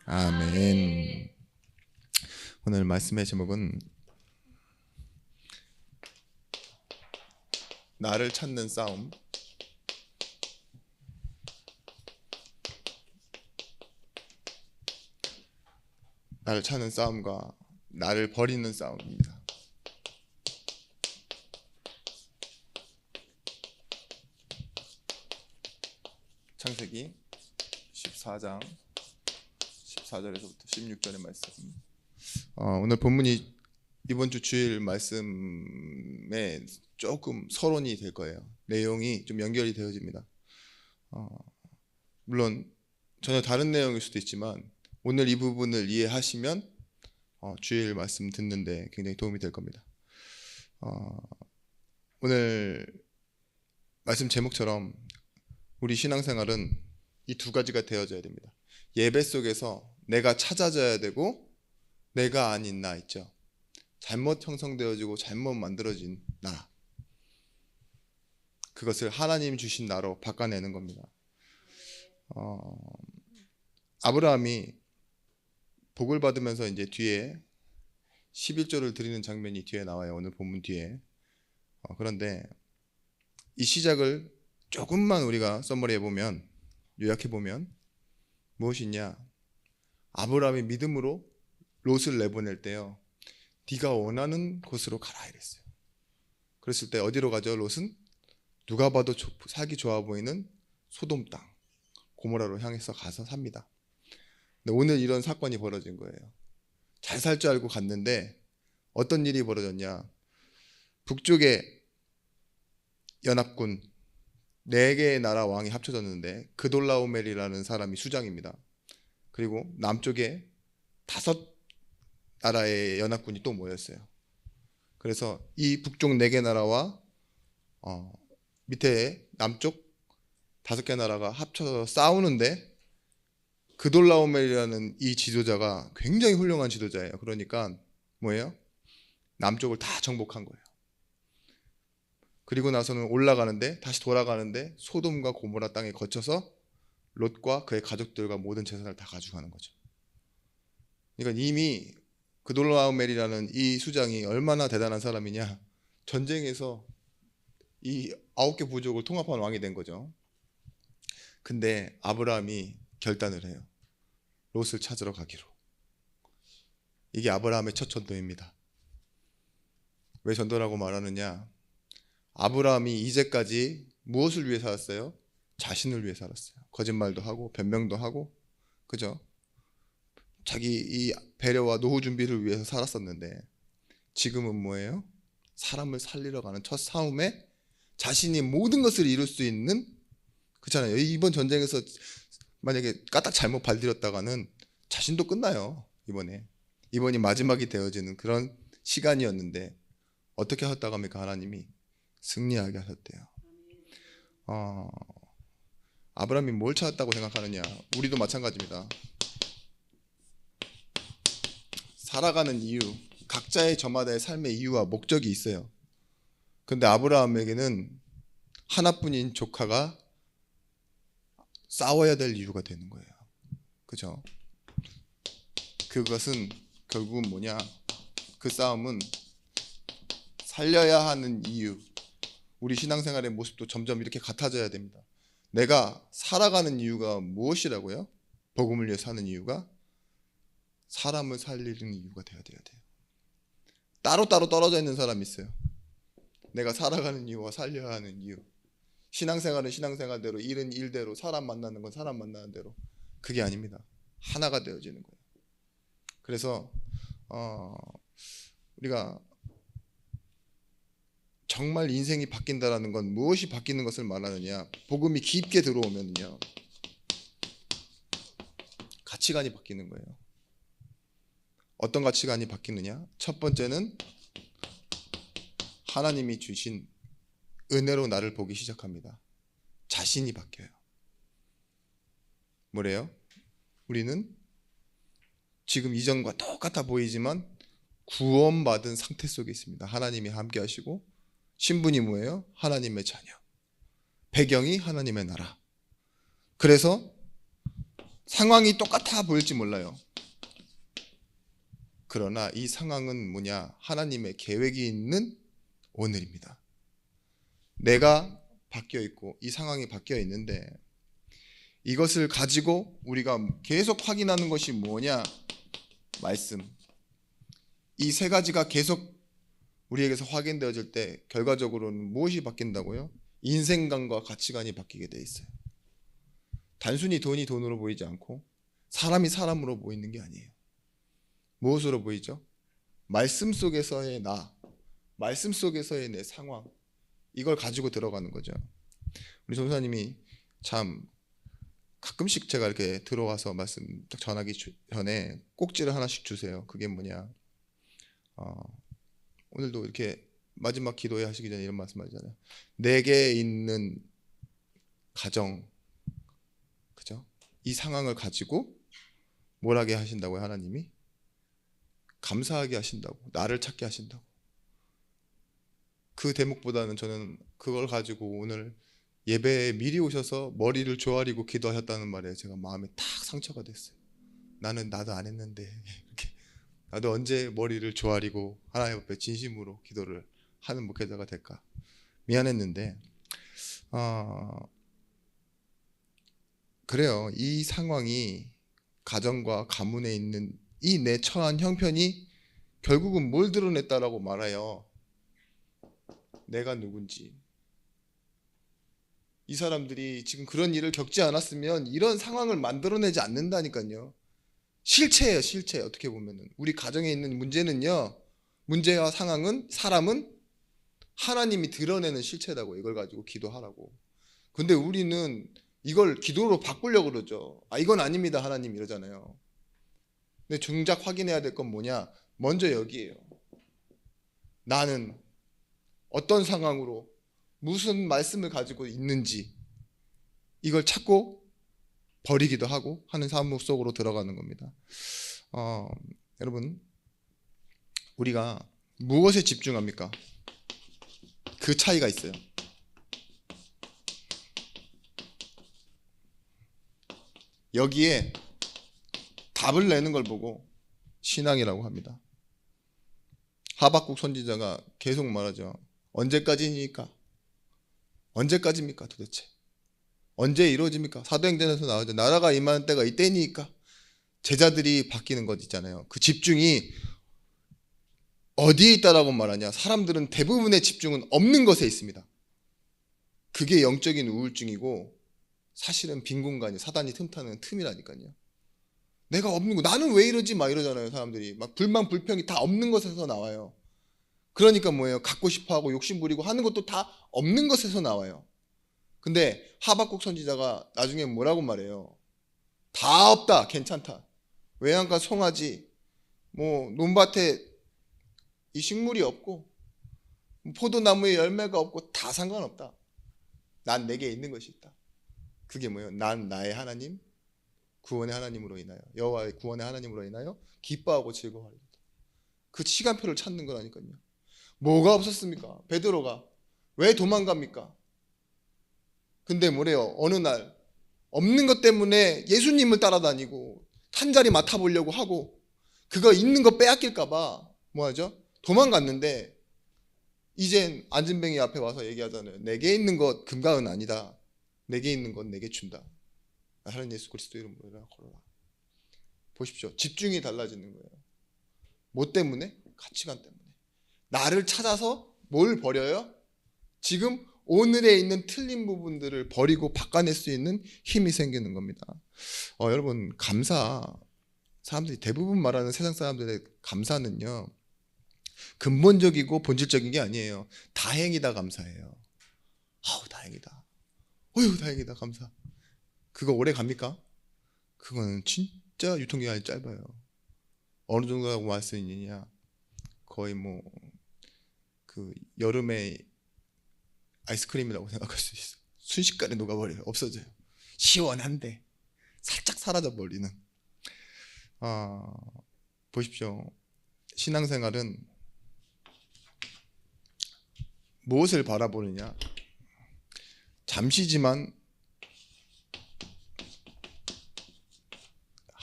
아멘. 오늘 말씀의 제목은 나를 찾는 싸움. 나를 찾는 싸움과 나를 버리는 싸움입니다. 창세기 14장 14절에서부터 16절의 말씀. 오늘 본문이 이번 주 주일 말씀에 조금 서론이 될 거예요. 내용이 좀 연결이 되어집니다. 물론 전혀 다른 내용일 수도 있지만 오늘 이 부분을 이해하시면 주일 말씀 듣는데 굉장히 도움이 될 겁니다. 오늘 말씀 제목처럼 우리 신앙생활은 이 두 가지가 되어져야 됩니다. 예배 속에서 내가 찾아져야 되고 내가 아닌 나 있죠. 잘못 형성되어지고 잘못 만들어진 나, 그것을 하나님 주신 나로 바꿔내는 겁니다. 아브라함이 복을 받으면서 이제 뒤에 11조를 드리는 장면이 뒤에 나와요. 오늘 본문 뒤에. 그런데 이 시작을 조금만 우리가 써머리해 보면, 요약해 보면 무엇이냐? 아브라함이 믿음으로 롯을 내보낼 때요, 네가 원하는 곳으로 가라 이랬어요. 그랬을 때 어디로 가죠? 롯은 누가 봐도 살기 좋아 보이는 소돔 땅, 고모라로 향해서 가서 삽니다. 근데 오늘 이런 사건이 벌어진 거예요. 잘 살 줄 알고 갔는데 어떤 일이 벌어졌냐? 북쪽에 연합군 4개의 나라 왕이 합쳐졌는데 그돌라오멜이라는 사람이 수장입니다. 그리고 남쪽에 5 나라의 연합군이 또 모였어요. 그래서 이 북쪽 4개 나라와 밑에 남쪽 5개 나라가 합쳐서 싸우는데 그돌라오멜이라는 이 지도자가 굉장히 훌륭한 지도자예요. 그러니까 뭐예요? 남쪽을 다 정복한 거예요. 그리고 나서는 올라가는데, 다시 돌아가는데 소돔과 고모라 땅에 거쳐서 롯과 그의 가족들과 모든 재산을 다 가져가는 거죠. 그러니까 이미 그돌라오멜이라는 이 수장이 얼마나 대단한 사람이냐, 전쟁에서 이 9개 부족을 통합한 왕이 된 거죠. 근데 아브라함이 결단을 해요. 롯을 찾으러 가기로. 이게 아브라함의 첫 전도입니다. 왜 전도라고 말하느냐? 아브라함이 이제까지 무엇을 위해 살았어요? 자신을 위해 살았어요. 거짓말도 하고 변명도 하고, 그죠? 자기 이 배려와 노후 준비를 위해서 살았었는데 지금은 뭐예요? 사람을 살리러 가는 첫 싸움에 자신이 모든 것을 이룰 수 있는, 그렇잖아요. 이번 전쟁에서 만약에 까딱 잘못 발들였다가는 자신도 끝나요. 이번이 마지막이 되어지는 그런 시간이었는데 어떻게 하셨다고 합니까? 하나님이 승리하게 하셨대요. 아브라함이 뭘 찾았다고 생각하느냐? 우리도 마찬가지입니다. 살아가는 이유, 각자의 저마다의 삶의 이유와 목적이 있어요. 근데 아브라함에게는 하나뿐인 조카가 싸워야 될 이유가 되는 거예요. 그죠? 그것은 결국은 뭐냐? 그 싸움은 살려야 하는 이유. 우리 신앙생활의 모습도 점점 이렇게 같아져야 됩니다. 내가 살아가는 이유가 무엇이라고요? 복음을 위해 사는 이유가 사람을 살리는 이유가 되어야 돼요. 따로따로 떨어져 있는 사람이 있어요. 내가 살아가는 이유와 살려야 하는 이유. 신앙생활은 신앙생활대로, 일은 일대로, 사람 만나는 건 사람 만나는 대로. 그게 아닙니다. 하나가 되어지는 거예요. 그래서 우리가 정말 인생이 바뀐다라는 건 무엇이 바뀌는 것을 말하느냐? 복음이 깊게 들어오면요, 가치관이 바뀌는 거예요. 어떤 가치관이 바뀌느냐? 첫 번째는 하나님이 주신 은혜로 나를 보기 시작합니다. 자신이 바뀌어요. 뭐래요? 우리는 지금 이전과 똑같아 보이지만 구원받은 상태 속에 있습니다. 하나님이 함께 하시고, 신분이 뭐예요? 하나님의 자녀. 배경이 하나님의 나라. 그래서 상황이 똑같아 보일지 몰라요. 그러나 이 상황은 뭐냐? 하나님의 계획이 있는 오늘입니다. 내가 바뀌어 있고 이 상황이 바뀌어 있는데 이것을 가지고 우리가 계속 확인하는 것이 뭐냐? 말씀. 이 세 가지가 계속 우리에게서 확인되어질 때 결과적으로는 무엇이 바뀐다고요? 인생관과 가치관이 바뀌게 돼 있어요. 단순히 돈이 돈으로 보이지 않고 사람이 사람으로 보이는 게 아니에요. 무엇으로 보이죠? 말씀 속에서의 나, 말씀 속에서의 내 상황, 이걸 가지고 들어가는 거죠. 우리 전사님이 참 가끔씩 제가 이렇게 들어와서 말씀 딱 전하기 전에 꼭지를 하나씩 주세요. 그게 뭐냐? 오늘도 이렇게 마지막 기도회 하시기 전에 이런 말씀 하잖아요. 내게 있는 가정, 그죠? 이 상황을 가지고 뭘 하게 하신다고요? 하나님이 감사하게 하신다고, 나를 찾게 하신다고. 그 대목보다는 저는 그걸 가지고 오늘 예배에 미리 오셔서 머리를 조아리고 기도하셨다는 말에 제가 마음에 탁 상처가 됐어요. 나도 안 했는데 이렇게 나도 언제 머리를 조아리고 하나님 앞에 진심으로 기도를 하는 목회자가 될까 미안했는데 그래요. 이 상황이 가정과 가문에 있는 이 내 처한 형편이 결국은 뭘 드러냈다라고 말해요. 내가 누군지. 이 사람들이 지금 그런 일을 겪지 않았으면 이런 상황을 만들어내지 않는다니까요. 실체예요, 실체. 어떻게 보면은 우리 가정에 있는 문제는요, 문제와 상황은 사람은 하나님이 드러내는 실체라고 이걸 가지고 기도하라고. 근데 우리는 이걸 기도로 바꾸려고 그러죠. 이건 아닙니다, 하나님 이러잖아요. 근데 정작 확인해야 될 건 뭐냐? 먼저 여기에요. 나는 어떤 상황으로 무슨 말씀을 가지고 있는지 이걸 찾고 버리기도 하고 하는 삶 속으로 들어가는 겁니다. 여러분, 우리가 무엇에 집중합니까? 그 차이가 있어요. 여기에 답을 내는 걸 보고 신앙이라고 합니다. 하박국 선지자가 계속 말하죠. 언제까지입니까? 언제까지입니까 도대체? 언제 이루어집니까? 사도행전에서 나오죠. 나라가 임하는 때가 이때니까. 제자들이 바뀌는 것 있잖아요. 그 집중이 어디에 있다라고 말하냐? 사람들은 대부분의 집중은 없는 것에 있습니다. 그게 영적인 우울증이고 사실은 빈 공간이 사단이 틈타는 틈이라니까요. 내가 없는 거, 나는 왜 이러지? 막 이러잖아요. 사람들이 막 불만 불평이 다 없는 것에서 나와요. 그러니까 뭐예요? 갖고 싶어하고 욕심 부리고 하는 것도 다 없는 것에서 나와요. 근데 하박국 선지자가 나중에 뭐라고 말해요? 다 없다, 괜찮다. 외양간 송아지, 뭐 논밭에 이 식물이 없고 포도나무에 열매가 없고 다 상관없다. 난 내게 있는 것이 있다. 그게 뭐예요? 난 나의 하나님, 구원의 하나님으로 인하여, 여호와의 구원의 하나님으로 인하여 기뻐하고 즐거워하리라. 그 시간표를 찾는 거라니까요. 뭐가 없었습니까? 베드로가 왜 도망갑니까? 근데 뭐래요? 어느 날 없는 것 때문에 예수님을 따라다니고 한 자리 맡아보려고 하고 그거 있는 거 빼앗길까 봐 뭐하죠? 도망갔는데 이젠 안진뱅이 앞에 와서 얘기하잖아요. 내게 있는 것 금과 은 아니다. 내게 있는 건 내게 준다. 나사렛 예수 그리스도 이름으로 걸어라. 보십시오. 집중이 달라지는 거예요. 뭐 때문에? 가치관 때문에. 나를 찾아서 뭘 버려요? 지금 오늘에 있는 틀린 부분들을 버리고 바꿔낼 수 있는 힘이 생기는 겁니다. 여러분, 감사, 사람들이 대부분 말하는 세상 사람들의 감사는요, 근본적이고 본질적인 게 아니에요. 다행이다 감사예요. 다행이다. 어휴, 다행이다 감사. 그거 오래 갑니까? 그거는 진짜 유통기한이 짧아요. 어느 정도라고 말씀이냐? 거의 뭐 그 여름에 아이스크림이라고 생각할 수 있어요. 순식간에 녹아버려요. 없어져요. 시원한데 살짝 사라져 버리는. 보십시오. 신앙생활은 무엇을 바라보느냐? 잠시지만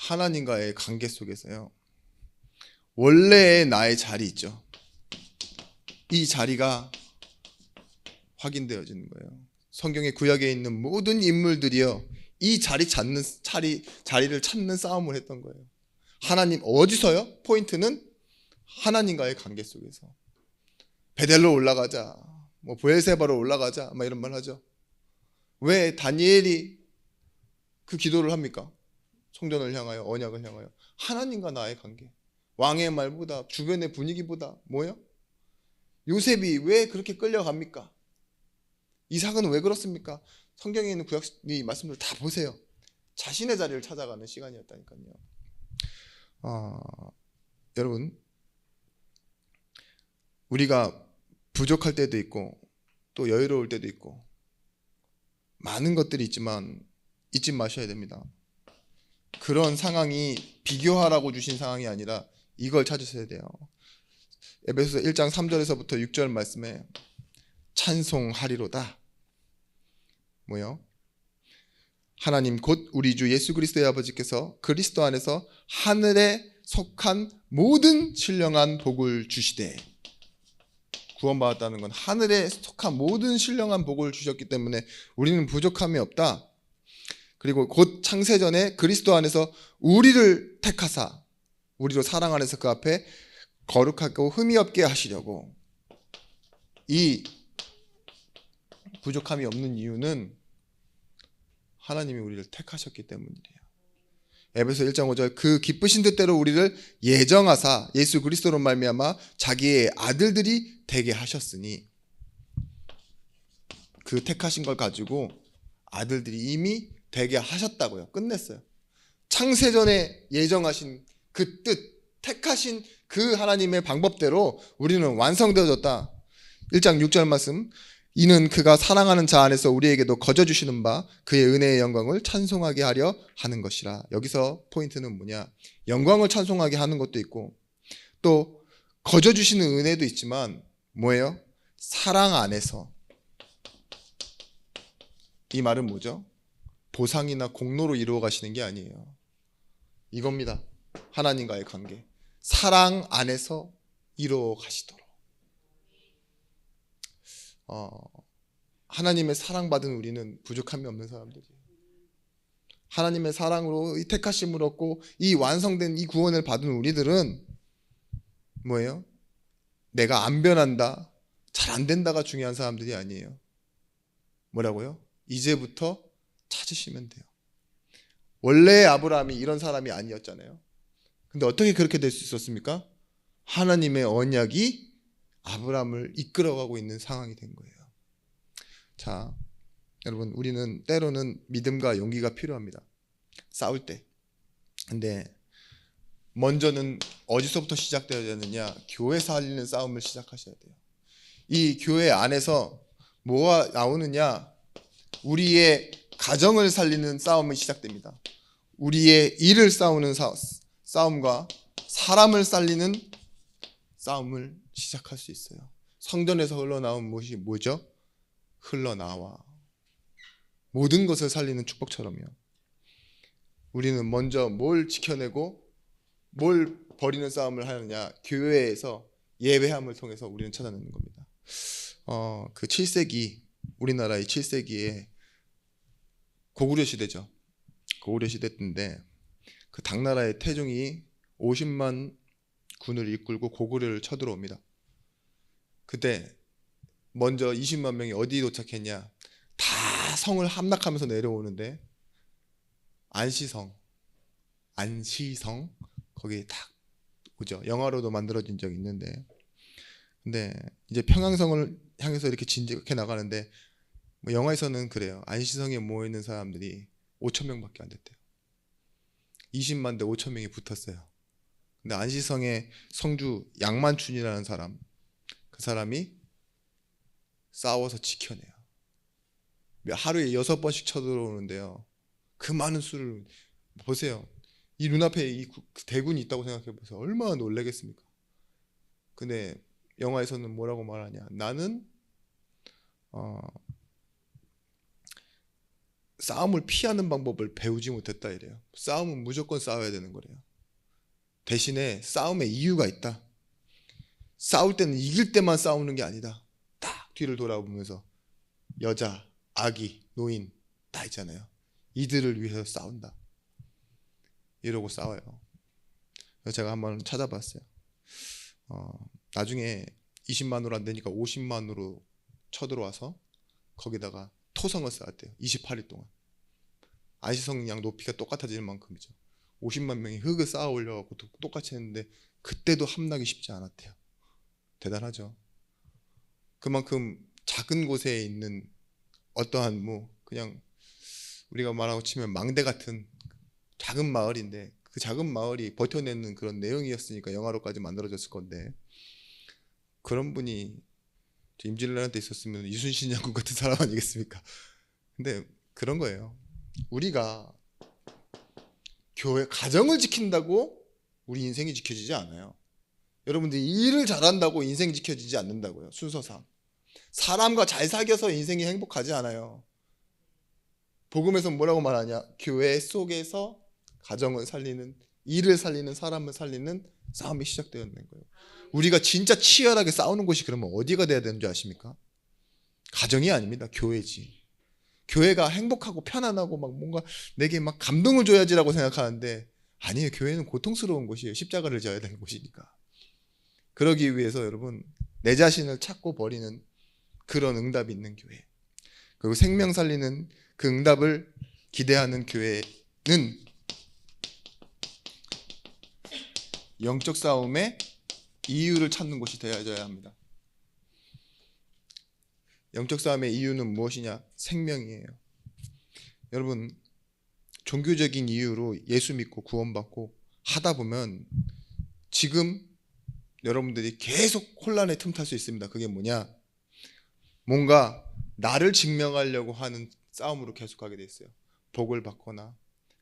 하나님과의 관계 속에서요, 원래의 나의 자리 있죠. 이 자리가 확인되어지는 거예요. 성경의 구약에 있는 모든 인물들이요, 이 자리를 찾는 싸움을 했던 거예요. 하나님 어디서요? 포인트는 하나님과의 관계 속에서. 베델로 올라가자, 뭐 브엘세바로 올라가자, 막 이런 말 하죠. 왜 다니엘이 그 기도를 합니까? 성전을 향하여, 언약을 향하여. 하나님과 나의 관계. 왕의 말보다, 주변의 분위기보다 뭐요? 요셉이 왜 그렇게 끌려갑니까? 이삭은 왜 그렇습니까? 성경에 있는 구약 말씀들 다 보세요. 자신의 자리를 찾아가는 시간이었다니까요. 여러분, 우리가 부족할 때도 있고 또 여유로울 때도 있고 많은 것들이 있지만 잊지 마셔야 됩니다. 그런 상황이 비교하라고 주신 상황이 아니라 이걸 찾으셔야 돼요. 에베소서 1장 3절에서부터 6절 말씀에 찬송하리로다. 뭐요? 하나님 곧 우리 주 예수 그리스도의 아버지께서 그리스도 안에서 하늘에 속한 모든 신령한 복을 주시되, 구원받았다는 건 하늘에 속한 모든 신령한 복을 주셨기 때문에 우리는 부족함이 없다. 그리고 곧 창세전에 그리스도 안에서 우리를 택하사 우리로 사랑 안에서 그 앞에 거룩하고 흠이 없게 하시려고. 이 부족함이 없는 이유는 하나님이 우리를 택하셨기 때문이래요. 에베소 1장 5절 그 기쁘신 뜻대로 우리를 예정하사 예수 그리스도로 말미암아 자기의 아들들이 되게 하셨으니, 그 택하신 걸 가지고 아들들이 이미 되게 하셨다고요. 끝냈어요. 창세전에 예정하신 그 뜻, 택하신 그 하나님의 방법대로 우리는 완성되어졌다. 1장 6절 말씀, 이는 그가 사랑하는 자 안에서 우리에게도 거저주시는 바 그의 은혜의 영광을 찬송하게 하려 하는 것이라. 여기서 포인트는 뭐냐? 영광을 찬송하게 하는 것도 있고 또 거저주시는 은혜도 있지만 뭐예요? 사랑 안에서. 이 말은 뭐죠? 보상이나 공로로 이루어 가시는 게 아니에요. 이겁니다. 하나님과의 관계. 사랑 안에서 이루어 가시도록. 하나님의 사랑받은 우리는 부족함이 없는 사람들이에요. 하나님의 사랑으로 이 택하심을 얻고 이 완성된 이 구원을 받은 우리들은 뭐예요? 내가 안 변한다, 잘 안 된다가 중요한 사람들이 아니에요. 뭐라고요? 이제부터 찾으시면 돼요. 원래 아브라함이 이런 사람이 아니었잖아요. 근데 어떻게 그렇게 될 수 있었습니까? 하나님의 언약이 아브라함을 이끌어가고 있는 상황이 된 거예요. 자, 여러분, 우리는 때로는 믿음과 용기가 필요합니다. 싸울 때. 근데 먼저는 어디서부터 시작되어야 되느냐? 교회에서 하는 싸움을 시작하셔야 돼요. 이 교회 안에서 뭐가 나오느냐? 우리의 가정을 살리는 싸움이 시작됩니다. 우리의 일을 싸우는 싸움과 사람을 살리는 싸움을 시작할 수 있어요. 성전에서 흘러나온 것이 뭐죠? 흘러나와. 모든 것을 살리는 축복처럼요. 우리는 먼저 뭘 지켜내고 뭘 버리는 싸움을 하느냐? 교회에서 예배함을 통해서 우리는 찾아내는 겁니다. 그 7세기, 우리나라의 7세기에 고구려 시대죠. 고구려 시대 때인데 그 당나라의 태종이 50만 군을 이끌고 고구려를 쳐들어옵니다. 그때 먼저 20만 명이 어디 도착했냐? 다 성을 함락하면서 내려오는데 안시성 거기에 딱 오죠. 영화로도 만들어진 적이 있는데, 근데 이제 평양성을 향해서 이렇게 진격해 나가는데 뭐 영화에서는 그래요. 안시성에 모여 있는 사람들이 5천 명밖에 안 됐대요. 20만 대 5천 명이 붙었어요. 근데 안시성의 성주 양만춘이라는 사람, 그 사람이 싸워서 지켜내요. 하루에 6번씩 쳐들어오는데요. 그 많은 수를 보세요. 이 눈앞에 이 대군이 있다고 생각해 보세요. 얼마나 놀라겠습니까? 근데 영화에서는 뭐라고 말하냐? 나는 싸움을 피하는 방법을 배우지 못했다 이래요. 싸움은 무조건 싸워야 되는 거래요. 대신에 싸움에 이유가 있다. 싸울 때는 이길 때만 싸우는 게 아니다. 딱 뒤를 돌아보면서 여자, 아기, 노인 다 있잖아요. 이들을 위해서 싸운다. 이러고 싸워요. 그래서 제가 한번 찾아봤어요. 나중에 20만으로 안 되니까 50만으로 쳐들어와서 거기다가 토성을 쌓았대요. 28일 동안. 아시성량 높이가 똑같아질 만큼이죠. 50만 명이 흙을 쌓아 올려갖고 똑같이 했는데 그때도 함락이 쉽지 않았대요. 대단하죠. 그만큼 작은 곳에 있는 어떠한 그냥 우리가 말하고 치면 망대 같은 작은 마을인데 그 작은 마을이 버텨내는 그런 내용이었으니까 영화로까지 만들어졌을 건데, 그런 분이 임진왜란때 있었으면 이순신 장군 같은 사람 아니겠습니까? 근데 그런 거예요. 우리가 교회 가정을 지킨다고 우리 인생이 지켜지지 않아요. 여러분들이 일을 잘한다고 인생 지켜지지 않는다고요. 순서상 사람과 잘 사귀어서 인생이 행복하지 않아요. 복음에서 뭐라고 말하냐? 교회 속에서 가정을 살리는, 일을 살리는, 사람을 살리는 싸움이 시작되었는 거예요. 우리가 진짜 치열하게 싸우는 곳이 그러면 어디가 돼야 되는 줄 아십니까? 가정이 아닙니다. 교회지. 교회가 행복하고 편안하고 막 뭔가 내게 막 감동을 줘야지라고 생각하는데 아니에요. 교회는 고통스러운 곳이에요. 십자가를 져야 되는 곳이니까. 그러기 위해서 여러분 내 자신을 찾고 버리는 그런 응답이 있는 교회, 그리고 생명 살리는 그 응답을 기대하는 교회는 영적 싸움의 이유를 찾는 곳이 되어야 합니다. 영적 싸움의 이유는 무엇이냐? 생명이에요. 여러분 종교적인 이유로 예수 믿고 구원받고 하다 보면 지금 여러분들이 계속 혼란에 틈탈 수 있습니다. 그게 뭐냐? 뭔가 나를 증명하려고 하는 싸움으로 계속하게 돼 있어요. 복을 받거나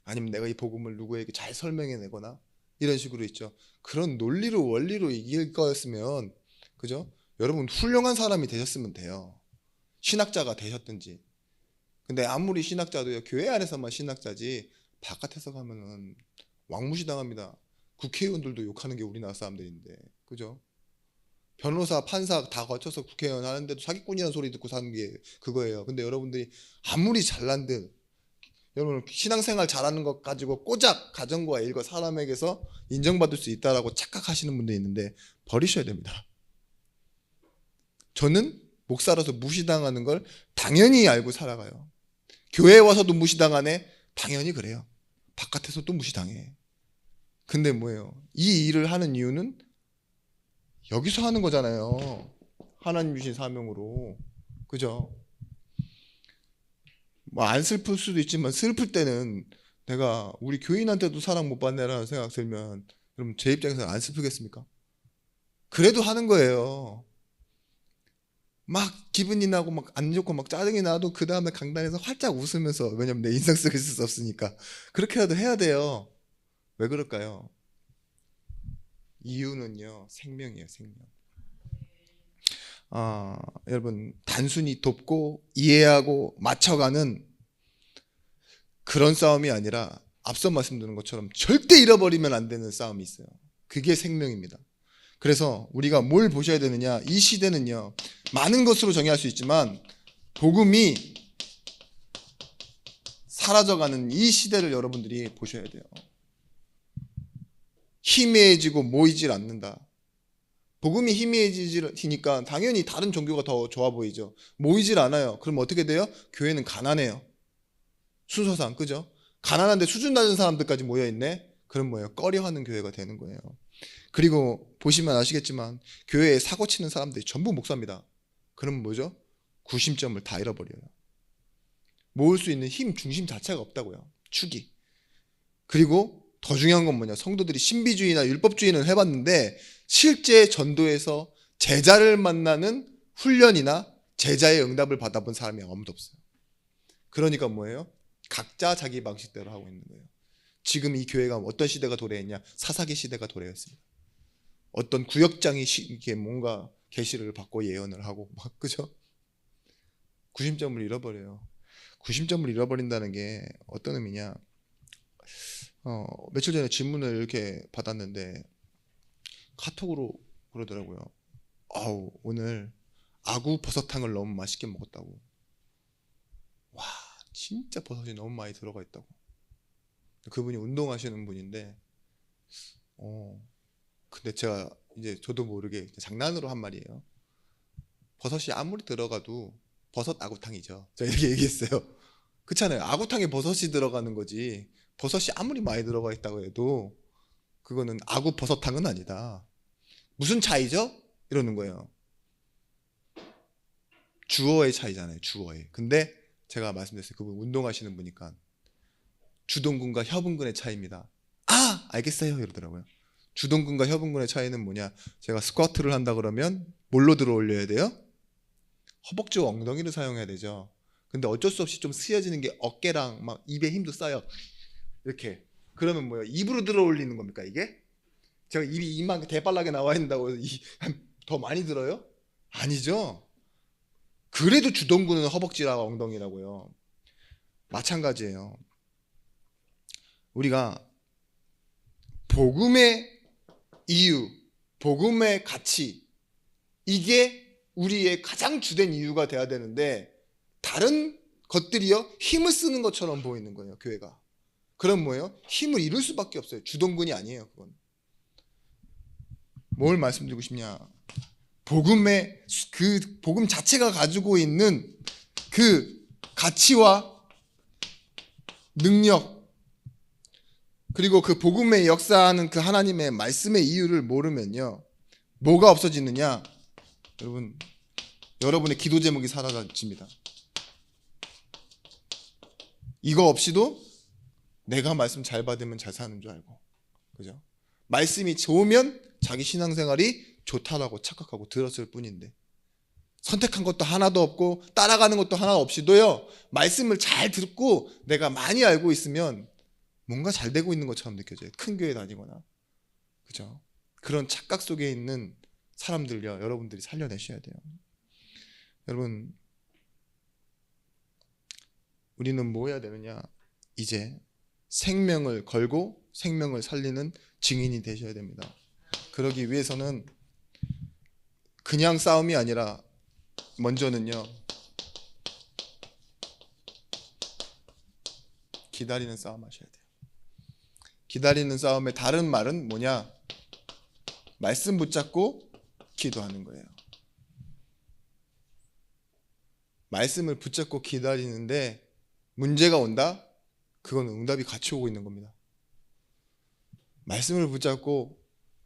아니면 내가 이 복음을 누구에게 잘 설명해내거나 이런 식으로 있죠. 그런 논리로 원리로 이길 거였으면, 그죠? 여러분 훌륭한 사람이 되셨으면 돼요. 신학자가 되셨든지. 근데 아무리 신학자도요, 교회 안에서만 신학자지 바깥에서 가면은 왕무시당합니다. 국회의원들도 욕하는 게 우리나라 사람들인데, 그죠? 변호사, 판사 다 거쳐서 국회의원 하는데도 사기꾼이라는 소리 듣고 사는 게 그거예요. 근데 여러분들이 아무리 잘난들, 여러분 신앙생활 잘하는 것 가지고 꼬작 가정과 일과 사람에게서 인정받을 수 있다라고 착각하시는 분들이 있는데 버리셔야 됩니다. 저는 목사라서 무시당하는 걸 당연히 알고 살아가요. 교회에 와서도 무시당하네? 당연히 그래요. 바깥에서도 무시당해. 근데 뭐예요? 이 일을 하는 이유는 여기서 하는 거잖아요. 하나님 주신 사명으로. 그죠? 뭐 안 슬플 수도 있지만 슬플 때는 내가 우리 교인한테도 사랑 못 받네라는 생각 들면 여러분 제 입장에서 안 슬프겠습니까? 그래도 하는 거예요. 막 기분이 나고 막 안 좋고 막 짜증이 나도 그 다음에 강단에서 활짝 웃으면서, 왜냐면 내 인상 속에 있을 수 없으니까 그렇게라도 해야 돼요. 왜 그럴까요? 이유는요, 생명이에요. 생명. 여러분 단순히 돕고 이해하고 맞춰가는 그런 싸움이 아니라 앞서 말씀드린 것처럼 절대 잃어버리면 안 되는 싸움이 있어요. 그게 생명입니다. 그래서 우리가 뭘 보셔야 되느냐? 이 시대는요, 많은 것으로 정의할 수 있지만 복음이 사라져가는 이 시대를 여러분들이 보셔야 돼요. 희미해지고 모이질 않는다. 복음이 희미해지니까 당연히 다른 종교가 더 좋아 보이죠. 모이질 않아요. 그럼 어떻게 돼요? 교회는 가난해요. 순서상, 그죠? 가난한데 수준 낮은 사람들까지 모여있네? 그럼 뭐예요? 꺼려하는 교회가 되는 거예요. 그리고 보시면 아시겠지만 교회에 사고 치는 사람들이 전부 목사입니다. 그럼 뭐죠? 구심점을 다 잃어버려요. 모을 수 있는 힘, 중심 자체가 없다고요. 축이. 그리고 더 중요한 건 뭐냐? 성도들이 신비주의나 율법주의는 해봤는데 실제 전도에서 제자를 만나는 훈련이나 제자의 응답을 받아본 사람이 아무도 없어요. 그러니까 뭐예요? 각자 자기 방식대로 하고 있는 거예요. 지금 이 교회가 어떤 시대가 도래했냐? 사사기 시대가 도래했습니다. 어떤 구역장이 이게 뭔가 계시를 받고 예언을 하고 막, 그죠? 구심점을 잃어버려요. 구심점을 잃어버린다는 게 어떤 의미냐? 며칠 전에 질문을 이렇게 받았는데 카톡으로 그러더라고요. 아우, 오늘 아구 버섯탕을 너무 맛있게 먹었다고. 와, 진짜 버섯이 너무 많이 들어가 있다고. 그분이 운동하시는 분인데, 근데 제가 이제 저도 모르게 장난으로 한 말이에요. 버섯이 아무리 들어가도 버섯 아구탕이죠. 제가 이렇게 얘기했어요. 그렇잖아요. 아구탕에 버섯이 들어가는 거지. 버섯이 아무리 많이 들어가 있다고 해도 그거는 아구 버섯탕은 아니다. 무슨 차이죠? 이러는 거예요. 주어의 차이잖아요. 주어의. 근데 제가 말씀드렸어요. 그분 운동하시는 분이니까 주동근과 협응근의 차이입니다. 아, 알겠어요. 이러더라고요. 주동근과 협응근의 차이는 뭐냐? 제가 스쿼트를 한다 그러면 뭘로 들어 올려야 돼요? 허벅지와 엉덩이를 사용해야 되죠. 근데 어쩔 수 없이 좀 쓰여지는 게 어깨랑 막 입에 힘도 쌓여. 이렇게. 그러면 뭐예요? 입으로 들어 올리는 겁니까, 이게? 제가 입이 이만큼 대빨라게 나와 있다고 해서 더 많이 들어요? 아니죠. 그래도 주동근은 허벅지라고 엉덩이라고요. 마찬가지예요. 우리가 복음의 이유, 복음의 가치, 이게 우리의 가장 주된 이유가 돼야 되는데 다른 것들이요 힘을 쓰는 것처럼 보이는 거예요. 교회가. 그럼 뭐예요? 힘을 잃을 수밖에 없어요. 주동근이 아니에요. 그건. 뭘 말씀드리고 싶냐? 복음의 그 복음 자체가 가지고 있는 그 가치와 능력, 그리고 그 복음의 역사하는 그 하나님의 말씀의 이유를 모르면요, 뭐가 없어지느냐? 여러분의 기도 제목이 사라집니다. 이거 없이도 내가 말씀 잘 받으면 잘 사는 줄 알고, 그죠? 말씀이 좋으면 자기 신앙생활이 좋다라고 착각하고 들었을 뿐인데, 선택한 것도 하나도 없고 따라가는 것도 하나 없이도요, 말씀을 잘 듣고 내가 많이 알고 있으면 뭔가 잘 되고 있는 것처럼 느껴져요. 큰 교회 다니거나, 그죠? 그런 착각 속에 있는 사람들요, 여러분들이 살려내셔야 돼요. 여러분, 우리는 뭐 해야 되느냐? 이제 생명을 걸고 생명을 살리는 증인이 되셔야 됩니다. 그러기 위해서는 그냥 싸움이 아니라 먼저는요, 기다리는 싸움 하셔야 돼요. 기다리는 싸움의 다른 말은 뭐냐? 말씀 붙잡고 기도하는 거예요. 말씀을 붙잡고 기다리는데 문제가 온다? 그건 응답이 같이 오고 있는 겁니다. 말씀을 붙잡고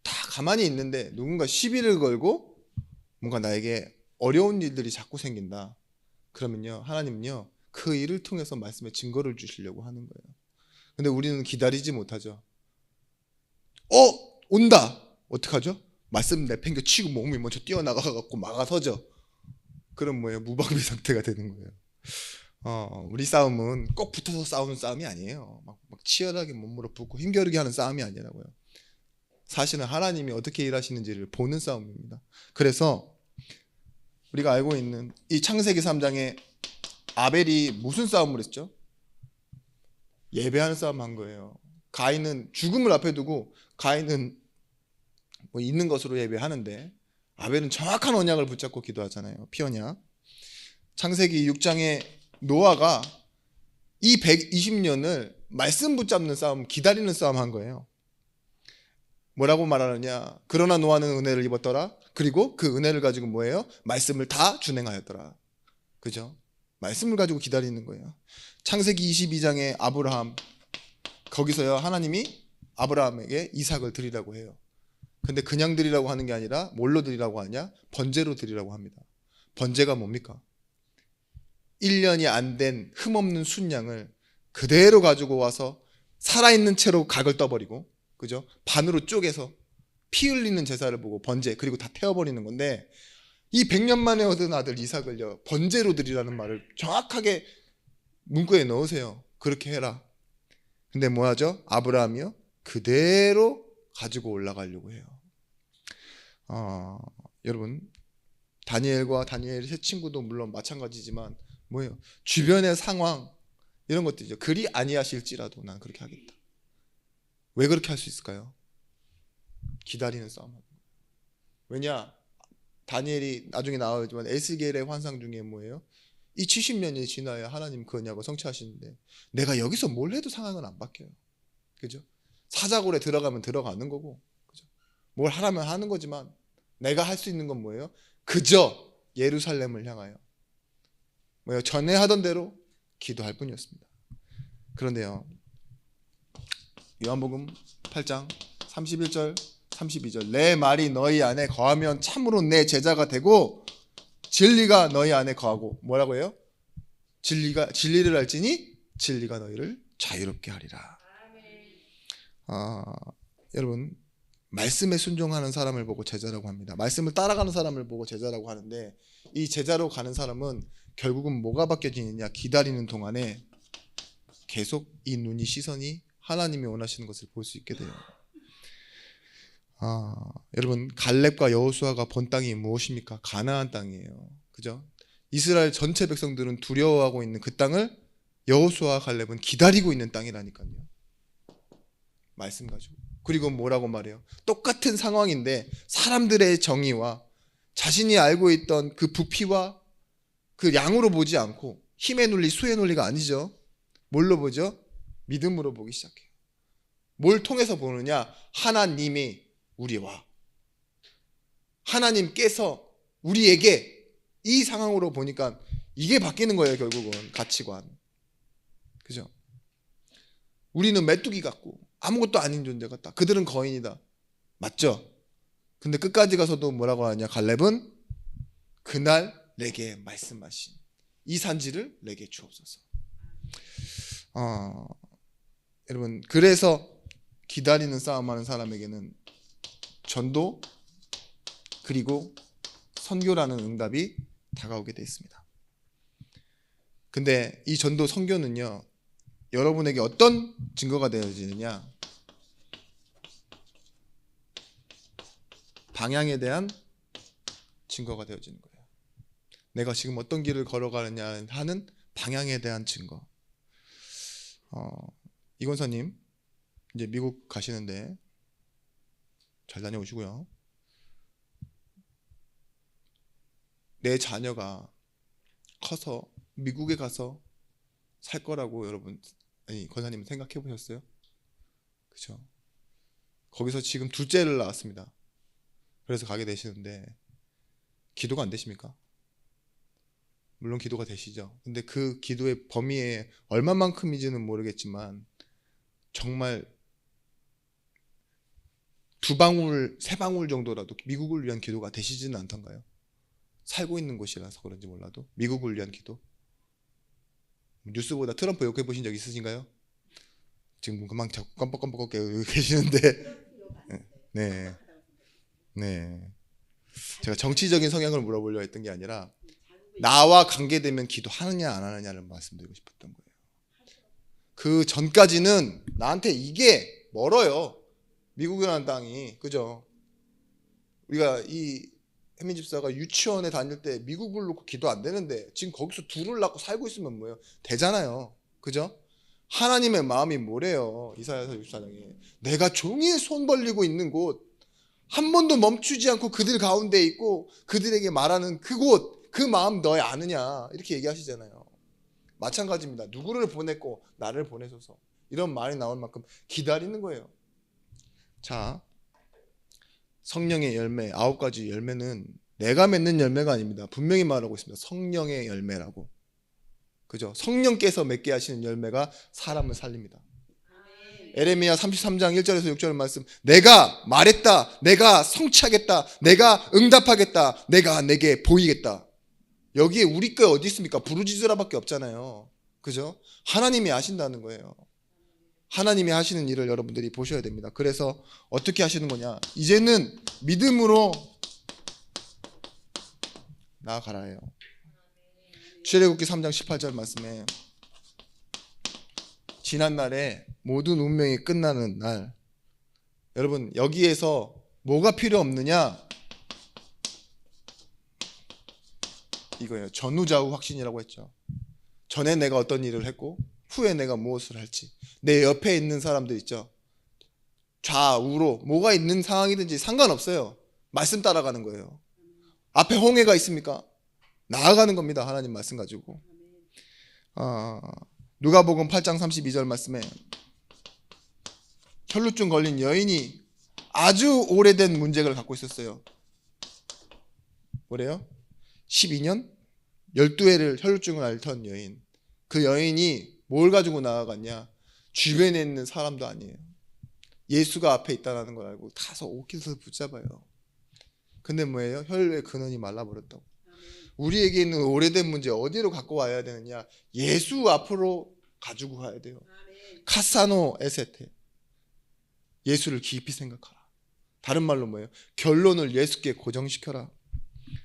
다 가만히 있는데 누군가 시비를 걸고 뭔가 나에게 어려운 일들이 자꾸 생긴다. 그러면요, 하나님은요, 그 일을 통해서 말씀의 증거를 주시려고 하는 거예요. 근데 우리는 기다리지 못하죠. 온다! 어떡하죠? 말씀 내팽겨 치고 몸이 먼저 뛰어나가갖고 막아서죠. 그럼 뭐예요? 무방비 상태가 되는 거예요. 우리 싸움은 꼭 붙어서 싸우는 싸움이 아니에요. 막 치열하게 몸으로 붙고 힘겨루게 하는 싸움이 아니라고요. 사실은 하나님이 어떻게 일하시는지를 보는 싸움입니다. 그래서 우리가 알고 있는 이 창세기 3장에 아벨이 무슨 싸움을 했죠? 예배하는 싸움 한 거예요. 가인은 죽음을 앞에 두고, 가인은 뭐 있는 것으로 예배하는데 아벨은 정확한 언약을 붙잡고 기도하잖아요. 피언약. 창세기 6장에 노아가 이 120년을 말씀 붙잡는 싸움, 기다리는 싸움 한 거예요. 뭐라고 말하느냐? 그러나 노아는 은혜를 입었더라. 그리고 그 은혜를 가지고 뭐예요? 말씀을 다 준행하였더라. 그죠? 말씀을 가지고 기다리는 거예요. 창세기 22장에 아브라함, 거기서요, 하나님이 아브라함에게 이삭을 드리라고 해요. 근데 그냥 드리라고 하는 게 아니라 뭘로 드리라고 하냐? 번제로 드리라고 합니다. 번제가 뭡니까? 1년이 안 된 흠없는 순양을 그대로 가지고 와서 살아있는 채로 각을 떠버리고, 그죠? 반으로 쪼개서 피 흘리는 제사를 보고 번제, 그리고 다 태워버리는 건데, 이 100년 만에 얻은 아들 이삭을요, 번제로 드리라는 말을 정확하게 문구에 넣으세요. 그렇게 해라. 근데 뭐 하죠? 아브라함이요, 그대로 가지고 올라가려고 해요. 여러분, 다니엘과 다니엘의 세 친구도 물론 마찬가지지만 뭐예요? 주변의 상황 이런 것들이죠. 그리 아니하실지라도 난 그렇게 하겠다. 왜 그렇게 할 수 있을까요? 기다리는 싸움. 왜냐? 다니엘이 나중에 나오지만 에스겔의 환상 중에 뭐예요? 이 70년이 지나야 하나님 그 언약을 성취하시는데 내가 여기서 뭘 해도 상황은 안 바뀌어요. 그죠? 사자굴에 들어가면 들어가는 거고, 그죠? 뭘 하라면 하는 거지만 내가 할 수 있는 건 뭐예요? 그저 예루살렘을 향하여 뭐예요? 전에 하던 대로 기도할 뿐이었습니다. 그런데요, 요한복음 8장 31절 32절 내 말이 너희 안에 거하면 참으로 내 제자가 되고 진리가 너희 안에 거하고 뭐라고 해요? 진리를 알지니 진리가 너희를 자유롭게 하리라. 여러분, 말씀에 순종하는 사람을 보고 제자라고 합니다. 말씀을 따라가는 사람을 보고 제자라고 하는데 이 제자로 가는 사람은 결국은 뭐가 바뀌어지느냐? 기다리는 동안에 계속 이 눈이 시선이 하나님이 원하시는 것을 볼 수 있게 돼요. 여러분, 갈렙과 여호수아가 본 땅이 무엇입니까? 가나안 땅이에요. 그죠? 이스라엘 전체 백성들은 두려워하고 있는 그 땅을 여호수아와 갈렙은 기다리고 있는 땅이라니까요. 말씀 가지고. 그리고 뭐라고 말해요? 똑같은 상황인데 사람들의 정의와 자신이 알고 있던 그 부피와 그 양으로 보지 않고 힘의 논리, 수의 논리가 아니죠. 뭘로 보죠? 믿음으로 보기 시작해요. 뭘 통해서 보느냐? 하나님이 우리와 하나님께서 우리에게 이 상황으로 보니까 이게 바뀌는 거예요. 결국은 가치관. 그죠? 우리는 메뚜기 같고 아무것도 아닌 존재 같다. 그들은 거인이다. 맞죠? 근데 끝까지 가서도 뭐라고 하냐? 갈렙은 그날 내게 말씀하신 이 산지를 내게 주옵소서. 여러분, 그래서 기다리는 싸움하는 사람에게는 전도 그리고 선교라는 응답이 다가오게 되어 있습니다. 근데 이 전도 선교는요, 여러분에게 어떤 증거가 되어지느냐? 방향에 대한 증거가 되어지는 거예요. 내가 지금 어떤 길을 걸어가느냐 하는 방향에 대한 증거. 이권사님 이제 미국 가시는데 잘 다녀오시고요. 내 자녀가 커서 미국에 가서 살 거라고 여러분, 아니 권사님 생각해 보셨어요? 그죠? 거기서 지금 둘째를 낳았습니다. 그래서 가게 되시는데 기도가 안 되십니까? 물론 기도가 되시죠. 근데 그 기도의 범위에 얼마만큼인지는 모르겠지만 정말 두 방울, 세 방울 정도라도 미국을 위한 기도가 되시지는 않던가요? 살고 있는 곳이라서 그런지 몰라도 미국을 위한 기도. 뉴스보다 트럼프 욕해 보신 적 있으신가요? 지금 금방 자꾸 깜빡깜빡 계시는데 네. 제가 정치적인 성향을 물어보려 했던 게 아니라 나와 관계되면 기도하느냐 안 하느냐를 말씀드리고 싶었던 거예요. 그 전까지는 나한테 이게 멀어요. 미국이라는 땅이. 그죠? 우리가 이 혜민 집사가 유치원에 다닐 때 미국을 놓고 기도 안 되는데 지금 거기서 둘을 낳고 살고 있으면 뭐예요? 되잖아요. 그죠? 하나님의 마음이 뭐래요? 이사야서 64장에 내가 종일 손 벌리고 있는 곳, 한 번도 멈추지 않고 그들 가운데 있고 그들에게 말하는 그곳, 그 마음 너희 아느냐, 이렇게 얘기하시잖아요. 마찬가지입니다. 누구를 보냈고 나를 보내소서, 이런 말이 나올 만큼 기다리는 거예요. 자, 성령의 열매, 9가지 열매는 내가 맺는 열매가 아닙니다. 분명히 말하고 있습니다. 성령의 열매라고. 그죠? 성령께서 맺게 하시는 열매가 사람을 살립니다. 에레미야 33장 1절에서 6절 말씀, 내가 말했다, 내가 성취하겠다, 내가 응답하겠다, 내가 내게 보이겠다. 여기에 우리 거 어디 있습니까? 부르짖으라밖에 없잖아요. 그죠? 하나님이 아신다는 거예요. 하나님이 하시는 일을 여러분들이 보셔야 됩니다. 그래서 어떻게 하시는 거냐? 이제는 믿음으로 나아가라 해요. 출애굽기 3장 18절 말씀에 지난날에 모든 운명이 끝나는 날, 여러분 여기에서 뭐가 필요 없느냐? 이거예요. 전후좌우 확신이라고 했죠. 전에 내가 어떤 일을 했고 후에 내가 무엇을 할지. 내 옆에 있는 사람들 있죠. 좌우로 뭐가 있는 상황이든지 상관없어요. 말씀 따라가는 거예요. 앞에 홍해가 있습니까? 나아가는 겁니다. 하나님 말씀 가지고. 누가복음 8장 32절 말씀에 혈루증 걸린 여인이 아주 오래된 문제를 갖고 있었어요. 뭐래요? 12년? 12회를 혈루증을 앓던 여인. 그 여인이 뭘 가지고 나아갔냐? 주변에 있는 사람도 아니에요. 예수가 앞에 있다는 걸 알고 타서 옷깃을 붙잡아요. 근데 뭐예요? 혈류의 근원이 말라버렸다고. 우리에게 있는 오래된 문제 어디로 갖고 와야 되느냐? 예수 앞으로 가지고 가야 돼요. 카사노 에세테. 예수를 깊이 생각하라. 다른 말로 뭐예요? 결론을 예수께 고정시켜라.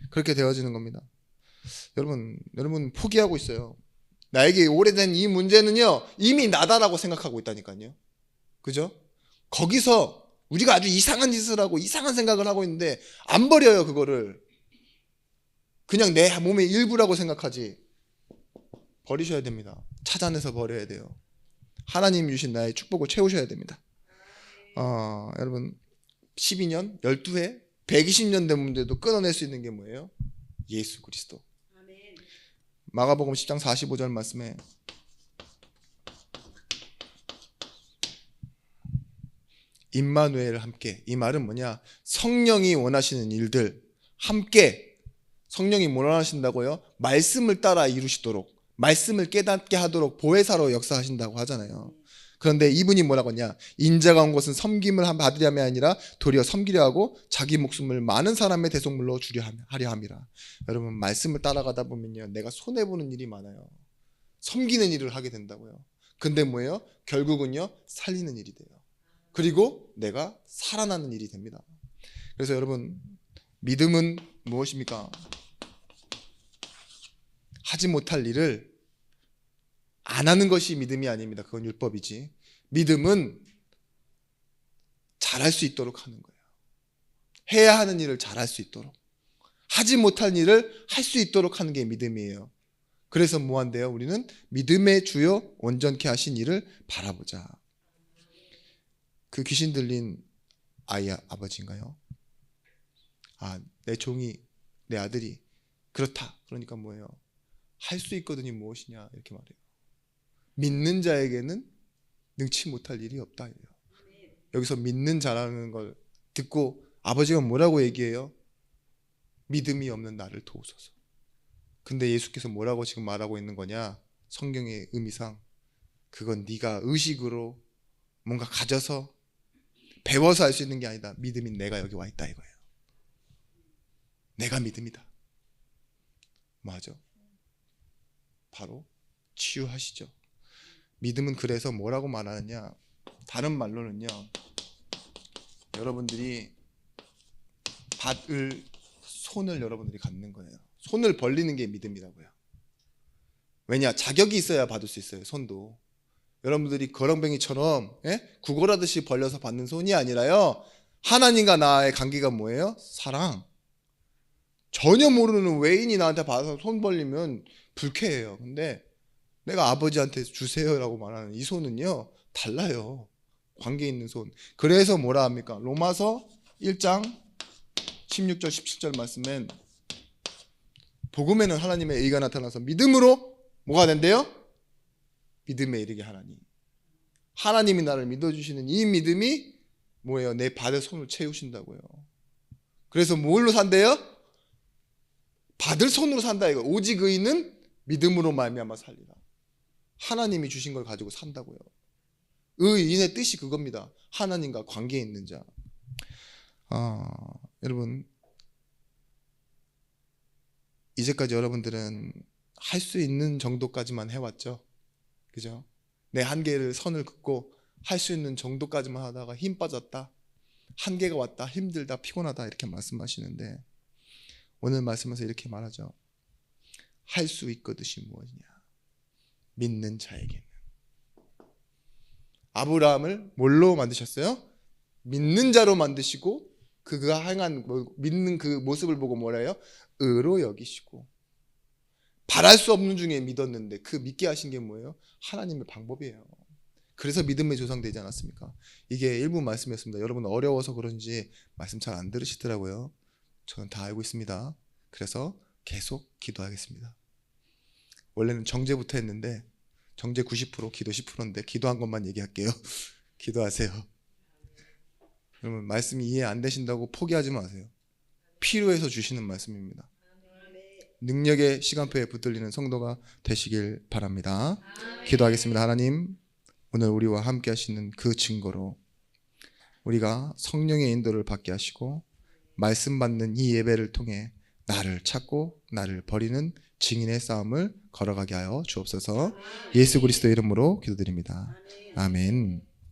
그렇게 되어지는 겁니다. 여러분 포기하고 있어요. 나에게 오래된 이 문제는요, 이미 나다라고 생각하고 있다니까요. 그죠? 거기서 우리가 아주 이상한 짓을 하고 이상한 생각을 하고 있는데 안 버려요, 그거를. 그냥 내 몸의 일부라고 생각하지. 버리셔야 됩니다. 찾아내서 버려야 돼요. 하나님 주신 나의 축복을 채우셔야 됩니다. 여러분 12년, 12회, 120년 된 문제도 끊어낼 수 있는 게 뭐예요? 예수 그리스도. 마가복음 10장 45절 말씀에 임마누엘 함께. 이 말은 뭐냐? 성령이 원하시는 일들 함께. 성령이 뭘 원하신다고요? 말씀을 따라 이루시도록, 말씀을 깨닫게 하도록 보혜사로 역사하신다고 하잖아요. 그런데 이분이 뭐라고 하냐? 인자가 온 것은 섬김을 받으려함이 아니라 도리어 섬기려 하고 자기 목숨을 많은 사람의 대속물로 주려 하려 함이라. 여러분 말씀을 따라가다 보면요, 내가 손해보는 일이 많아요. 섬기는 일을 하게 된다고요. 근데 뭐예요? 결국은요, 살리는 일이 돼요. 그리고 내가 살아나는 일이 됩니다. 그래서 여러분 믿음은 무엇입니까? 하지 못할 일을 안 하는 것이 믿음이 아닙니다. 그건 율법이지. 믿음은 잘할 수 있도록 하는 거예요. 해야 하는 일을 잘할 수 있도록, 하지 못할 일을 할 수 있도록 하는 게 믿음이에요. 그래서 뭐 한대요? 우리는 믿음의 주요 온전케 하신 이를 바라보자. 그 귀신 들린 아이 아버지인가요? 내 종이, 내 아들이 그렇다. 그러니까 뭐예요? 할 수 있거든이 무엇이냐 이렇게 말해요. 믿는 자에게는 능치 못할 일이 없다. 여기서 믿는 자라는 걸 듣고 아버지가 뭐라고 얘기해요? 믿음이 없는 나를 도우소서. 근데 예수께서 뭐라고 지금 말하고 있는 거냐? 성경의 의미상 그건 네가 의식으로 뭔가 가져서 배워서 할 수 있는 게 아니다. 믿음인 내가 여기 와 있다 이거예요. 내가 믿음이다. 맞아. 바로 치유하시죠. 믿음은 그래서 뭐라고 말하느냐? 다른 말로는요, 여러분들이 받을 손을 여러분들이 갖는 거예요. 손을 벌리는 게 믿음이라고요. 왜냐? 자격이 있어야 받을 수 있어요. 손도. 여러분들이 거렁뱅이처럼 구걸하듯이 벌려서 받는 손이 아니라요, 하나님과 나의 관계가 뭐예요? 사랑. 전혀 모르는 외인이 나한테 받아서 손 벌리면 불쾌해요. 근데 내가 아버지한테 주세요라고 말하는 이 손은요, 달라요. 관계 있는 손. 그래서 뭐라 합니까? 로마서 1장 16절 17절 말씀엔 복음에는 하나님의 의가 나타나서 믿음으로 뭐가 된대요? 믿음에 이르게 하나니. 하나님이 나를 믿어주시는 이 믿음이 뭐예요? 내 받을 손을 채우신다고요. 그래서 뭘로 산대요? 받을 손으로 산다 이거. 오직 의인은 믿음으로 말미암아 살리라. 하나님이 주신 걸 가지고 산다고요. 의인의 뜻이 그겁니다. 하나님과 관계에 있는 자. 여러분 이제까지 여러분들은 할 수 있는 정도까지만 해왔죠. 그죠? 내 한계를 선을 긋고 할 수 있는 정도까지만 하다가 힘 빠졌다, 한계가 왔다, 힘들다, 피곤하다 이렇게 말씀하시는데 오늘 말씀에서 이렇게 말하죠. 할 수 있거든이 무엇이냐? 믿는 자에게는. 아브라함을 뭘로 만드셨어요? 믿는 자로 만드시고 그가 행한 믿는 그 모습을 보고 뭐래요? 의로 여기시고 바랄 수 없는 중에 믿었는데 그 믿게 하신 게 뭐예요? 하나님의 방법이에요. 그래서 믿음의 조상 되지 않았습니까? 이게 일부 말씀이었습니다. 여러분 어려워서 그런지 말씀 잘 안 들으시더라고요. 저는 다 알고 있습니다. 그래서 계속 기도하겠습니다. 원래는 정죄부터 했는데 정죄 90%, 기도 10%인데 기도한 것만 얘기할게요. 기도하세요. 여러분 말씀이 이해 안 되신다고 포기하지 마세요. 필요해서 주시는 말씀입니다. 능력의 시간표에 붙들리는 성도가 되시길 바랍니다. 기도하겠습니다. 하나님, 오늘 우리와 함께 하시는 그 증거로 우리가 성령의 인도를 받게 하시고 말씀 받는 이 예배를 통해 나를 찾고 나를 버리는 증인의 싸움을 걸어가게 하여 주옵소서. 예수 그리스도 이름으로 기도드립니다. 아멘.